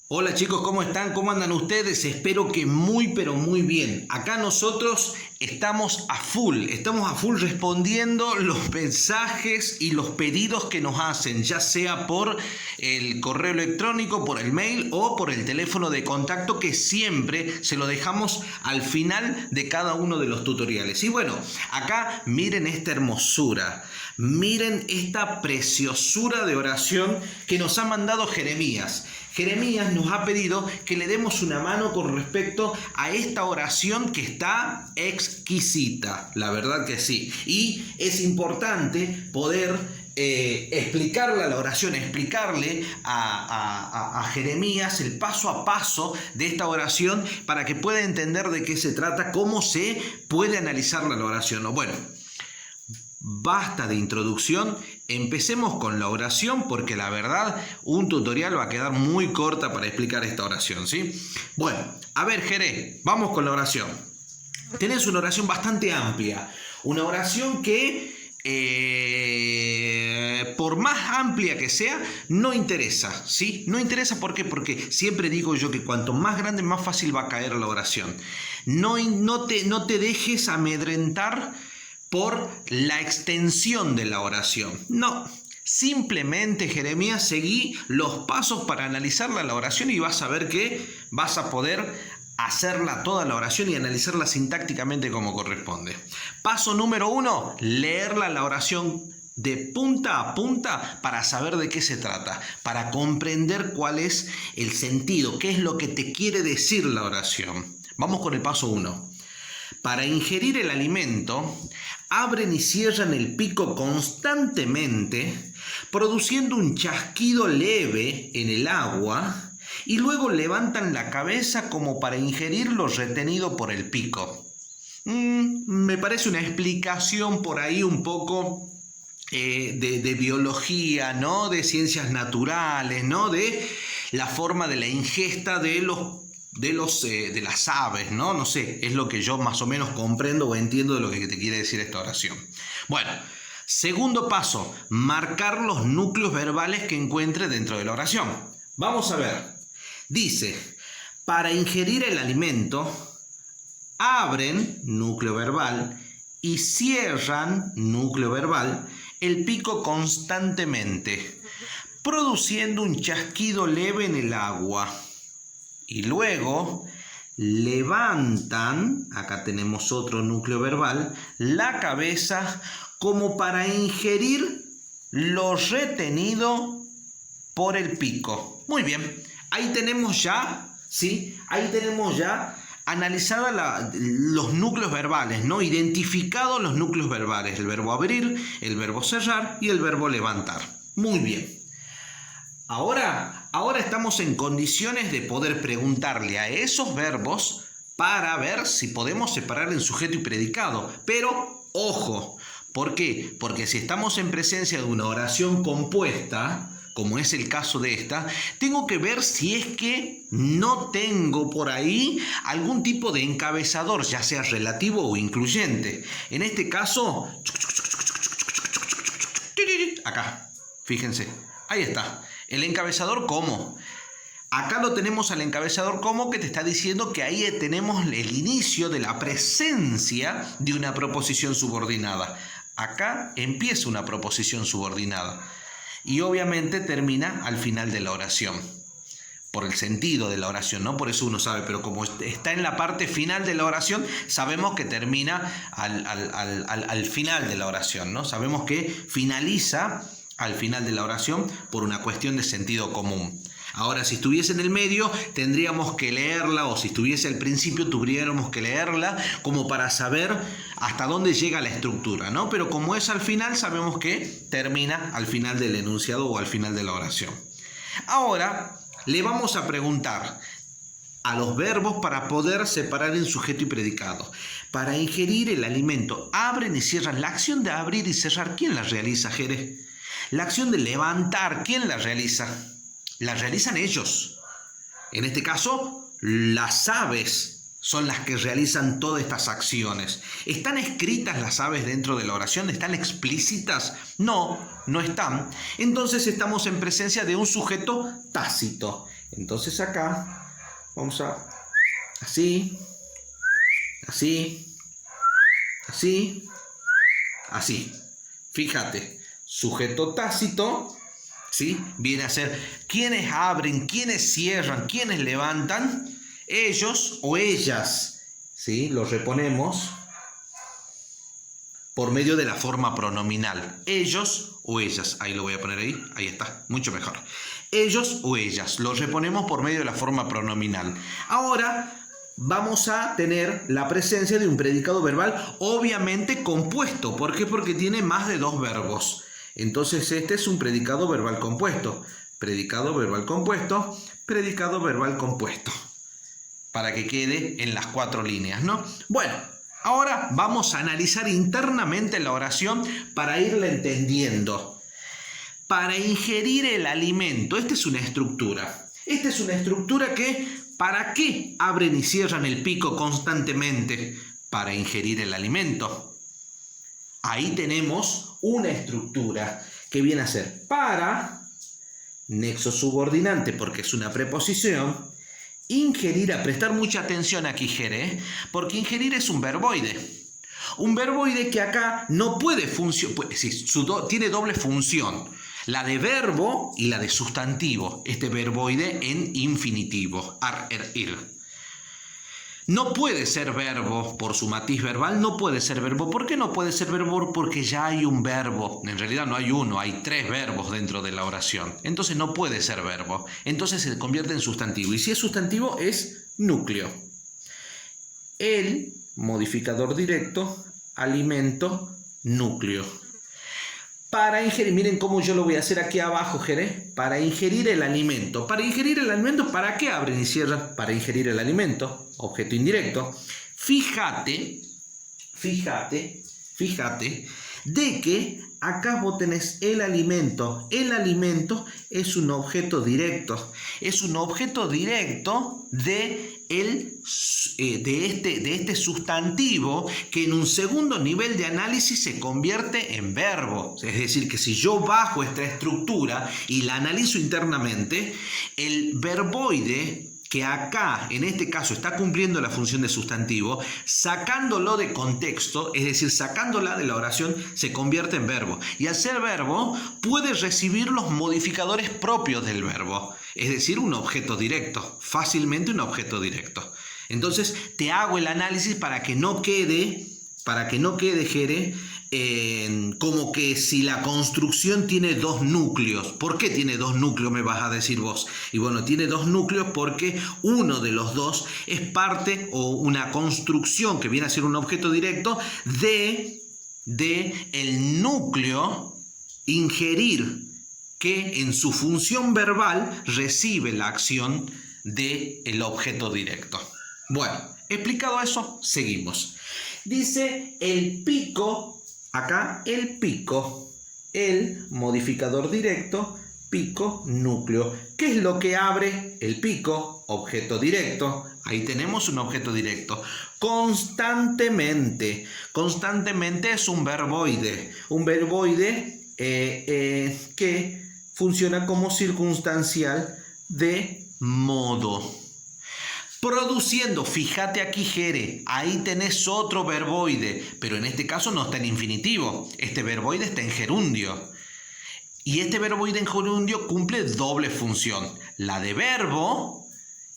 Hola chicos, ¿cómo están? ¿Cómo andan ustedes? Espero que muy pero muy bien. Acá nosotros estamos a full respondiendo los mensajes y los pedidos que nos hacen, ya sea por el correo electrónico, por el mail o por el teléfono de contacto que siempre se lo dejamos al final de cada uno de los tutoriales. Y bueno, acá miren esta hermosura. Miren esta preciosura de oración que nos ha mandado Jeremías. Jeremías nos ha pedido que le demos una mano con respecto a esta oración que está exquisita, la verdad que sí. Y es importante poder explicarle a la oración, explicarle a Jeremías el paso a paso de esta oración para que pueda entender de qué se trata, cómo se puede analizar la oración. Bueno, basta de introducción, empecemos con la oración porque la verdad un tutorial va a quedar muy corta para explicar esta oración, ¿sí? Bueno, a ver Jere, vamos con la oración. Tenés una oración bastante amplia, una oración que por más amplia que sea, no interesa, ¿sí? No interesa, ¿por qué? Porque siempre digo yo que cuanto más grande, más fácil va a caer la oración. No te dejes amedrentar por la extensión de la oración. No, simplemente Jeremías, seguí los pasos para analizarla la oración y vas a ver que vas a poder hacerla toda la oración y analizarla sintácticamente como corresponde. Paso número 1, leerla la oración de punta a punta para saber de qué se trata, para comprender cuál es el sentido, qué es lo que te quiere decir la oración. Vamos con el paso 1. Para ingerir el alimento, abren y cierran el pico constantemente, produciendo un chasquido leve en el agua, y luego levantan la cabeza como para ingerir lo retenido por el pico. Me parece una explicación por ahí un poco de biología, ¿no? De ciencias naturales, ¿no? De la forma de la ingesta de las aves, ¿no? No sé, es lo que yo más o menos comprendo o entiendo de lo que te quiere decir esta oración. Bueno, segundo paso, marcar los núcleos verbales que encuentre dentro de la oración. Vamos a ver, dice, para ingerir el alimento, abren, núcleo verbal, y cierran, núcleo verbal, el pico constantemente, produciendo un chasquido leve en el agua. Y luego levantan, acá tenemos otro núcleo verbal, la cabeza como para ingerir lo retenido por el pico. Muy bien, ahí tenemos ya, ¿sí? Ahí tenemos ya analizada los núcleos verbales, ¿no? Identificados los núcleos verbales, el verbo abrir, el verbo cerrar y el verbo levantar. Muy bien. Ahora estamos en condiciones de poder preguntarle a esos verbos para ver si podemos separar en sujeto y predicado. Pero, ojo, ¿por qué? Porque si estamos en presencia de una oración compuesta, como es el caso de esta, tengo que ver si es que no tengo por ahí algún tipo de encabezador, ya sea relativo o incluyente. En este caso, acá, fíjense, ahí está. El encabezador como. Acá lo tenemos al encabezador como, que te está diciendo que ahí tenemos el inicio de la presencia de una proposición subordinada. Acá empieza una proposición subordinada y obviamente termina al final de la oración. Por el sentido de la oración, ¿no? Por eso uno sabe, pero como está en la parte final de la oración, sabemos que termina al final de la oración, ¿no? Sabemos que finaliza al final de la oración por una cuestión de sentido común. Ahora, si estuviese en el medio, tendríamos que leerla, o si estuviese al principio, tuviéramos que leerla como para saber hasta dónde llega la estructura, ¿no? Pero como es al final, sabemos que termina al final del enunciado o al final de la oración. Ahora, le vamos a preguntar a los verbos para poder separar en sujeto y predicado. Para ingerir el alimento, abren y cierran. La acción de abrir y cerrar, ¿quién la realiza, Jere? La acción de levantar, ¿quién la realiza? La realizan ellos. En este caso, las aves son las que realizan todas estas acciones. ¿Están escritas las aves dentro de la oración? ¿Están explícitas? No, no están. Entonces estamos en presencia de un sujeto tácito. Entonces acá vamos a así, así, así, así. Fíjate, sujeto tácito, ¿sí? Viene a ser quienes abren, quienes cierran, quienes levantan, ellos o ellas, ¿sí? Los reponemos por medio de la forma pronominal. Ellos o ellas. Ahí lo voy a poner ahí está, mucho mejor. Ellos o ellas. Los reponemos por medio de la forma pronominal. Ahora vamos a tener la presencia de un predicado verbal, obviamente compuesto. ¿Por qué? Porque tiene más de 2 verbos. Entonces este es un predicado verbal compuesto. Predicado verbal compuesto, predicado verbal compuesto. Para que quede en las 4 líneas, ¿no? Bueno, ahora vamos a analizar internamente la oración para irla entendiendo. Para ingerir el alimento, esta es una estructura. Esta es una estructura que, ¿para qué abren y cierran el pico constantemente? Para ingerir el alimento. Ahí tenemos una estructura que viene a ser para, nexo subordinante porque es una preposición, ingerir, a prestar mucha atención aquí, Jere, porque ingerir es un verboide. Un verboide que acá no puede funcionar, tiene doble función, la de verbo y la de sustantivo, este verboide en infinitivo, ar, er, ir. No puede ser verbo por su matiz verbal, no puede ser verbo. ¿Por qué no puede ser verbo? Porque ya hay un verbo. En realidad no hay uno, hay 3 verbos dentro de la oración. Entonces no puede ser verbo. Entonces se convierte en sustantivo. Y si es sustantivo es núcleo. El modificador directo, alimento, núcleo. Para ingerir, miren cómo yo lo voy a hacer aquí abajo, Jere. Para ingerir el alimento. Para ingerir el alimento, ¿para qué abren y cierran? Para ingerir el alimento, objeto indirecto. Fíjate de que acá vos tenés el alimento. El alimento es un objeto directo. Es un objeto directo de este sustantivo que en un segundo nivel de análisis se convierte en verbo. Es decir, que si yo bajo esta estructura y la analizo internamente, el verboide que acá, en este caso, está cumpliendo la función de sustantivo, sacándolo de contexto, es decir, sacándola de la oración, se convierte en verbo. Y al ser verbo, puede recibir los modificadores propios del verbo, es decir, un objeto directo, fácilmente un objeto directo. Entonces, te hago el análisis para que no quede, Jere, como que si la construcción tiene 2 núcleos. ¿Por qué tiene 2 núcleos, me vas a decir vos? Y bueno, tiene 2 núcleos porque uno de los 2 es parte o una construcción que viene a ser un objeto directo de el núcleo ingerir, que en su función verbal recibe la acción del objeto directo. Bueno, explicado eso, seguimos. Dice el pico. Acá el pico, el modificador directo, pico, núcleo. ¿Qué es lo que abre el pico? Objeto directo. Ahí tenemos un objeto directo. Constantemente. Constantemente es un verboide. Un verboide que funciona como circunstancial de modo. Produciendo, fíjate aquí, Jere, ahí tenés otro verboide, pero en este caso no está en infinitivo, este verboide está en gerundio. Y este verboide en gerundio cumple doble función, la de verbo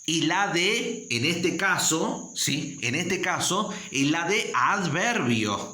y la de, en este caso, ¿sí? En este caso, la de adverbio.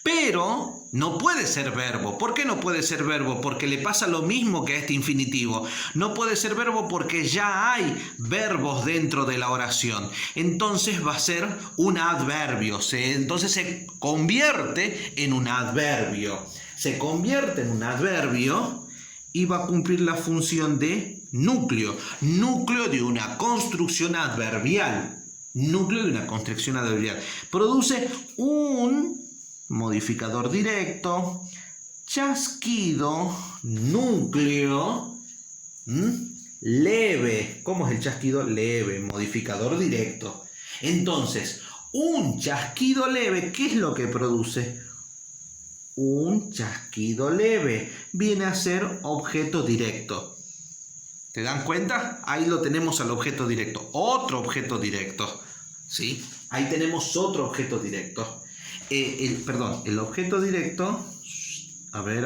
Pero no puede ser verbo. ¿Por qué no puede ser verbo? Porque le pasa lo mismo que a este infinitivo. No puede ser verbo porque ya hay verbos dentro de la oración. Entonces va a ser un adverbio. Entonces se convierte en un adverbio. Se convierte en un adverbio y va a cumplir la función de núcleo. Núcleo de una construcción adverbial. Núcleo de una construcción adverbial. Produce un modificador directo, chasquido, núcleo, leve. ¿Cómo es el chasquido? Leve, modificador directo. Entonces, un chasquido leve, ¿qué es lo que produce? Un chasquido leve viene a ser objeto directo. ¿Te dan cuenta? Ahí lo tenemos al objeto directo. Otro objeto directo. ¿Sí? Ahí tenemos otro objeto directo. El objeto directo... A ver,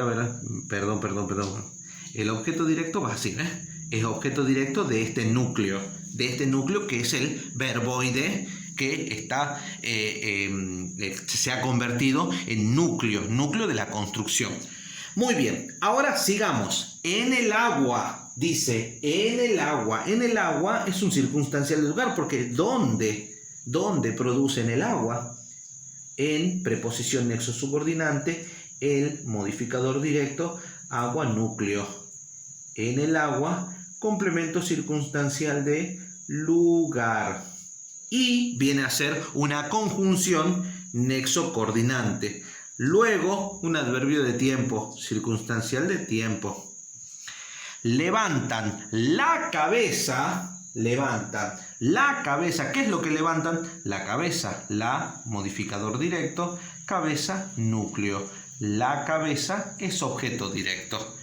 perdón. El objeto directo va así, ¿eh? Es objeto directo de este núcleo. De este núcleo que es el verboide que está, se ha convertido en núcleo de la construcción. Muy bien, ahora sigamos. En el agua, dice, en el agua. En el agua es un circunstancial del lugar, porque ¿dónde producen el agua? En preposición nexo subordinante, el modificador directo, agua, núcleo. En el agua, complemento circunstancial de lugar. Y viene a ser una conjunción nexo coordinante. Luego, un adverbio de tiempo, circunstancial de tiempo. Levantan la cabeza. ¿Qué es lo que levantan? La cabeza, la modificador directo, cabeza, núcleo. La cabeza es objeto directo.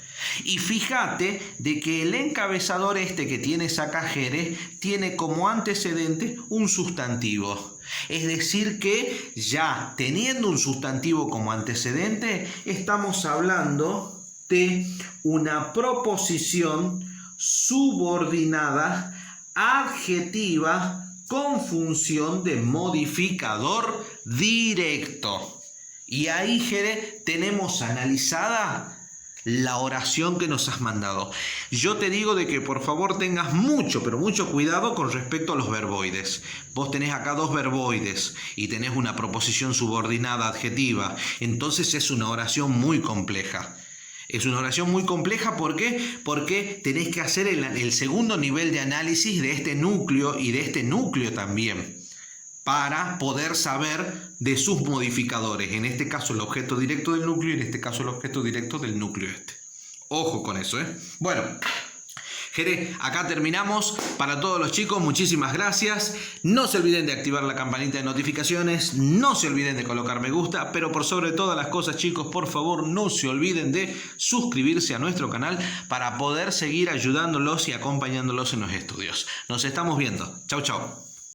Y fíjate de que el encabezador que tiene Sacajere tiene como antecedente un sustantivo. Es decir que ya teniendo un sustantivo como antecedente, estamos hablando de una proposición subordinada adjetiva con función de modificador directo. Y ahí, Jere, tenemos analizada la oración que nos has mandado. Yo te digo de que por favor tengas mucho, pero mucho cuidado con respecto a los verboides. Vos tenés acá dos verboides y tenés una proposición subordinada adjetiva. Entonces es una oración muy compleja. Es una oración muy compleja, ¿por qué? Porque tenés que hacer el segundo nivel de análisis de este núcleo y de este núcleo también, para poder saber de sus modificadores. En este caso el objeto directo del núcleo y en este caso el objeto directo del núcleo este. Ojo con eso, ¿eh? Bueno, Jere, acá terminamos. Para todos los chicos, muchísimas gracias. No se olviden de activar la campanita de notificaciones. No se olviden de colocar me gusta. Pero por sobre todas las cosas, chicos, por favor, no se olviden de suscribirse a nuestro canal para poder seguir ayudándolos y acompañándolos en los estudios. Nos estamos viendo. Chau, chau.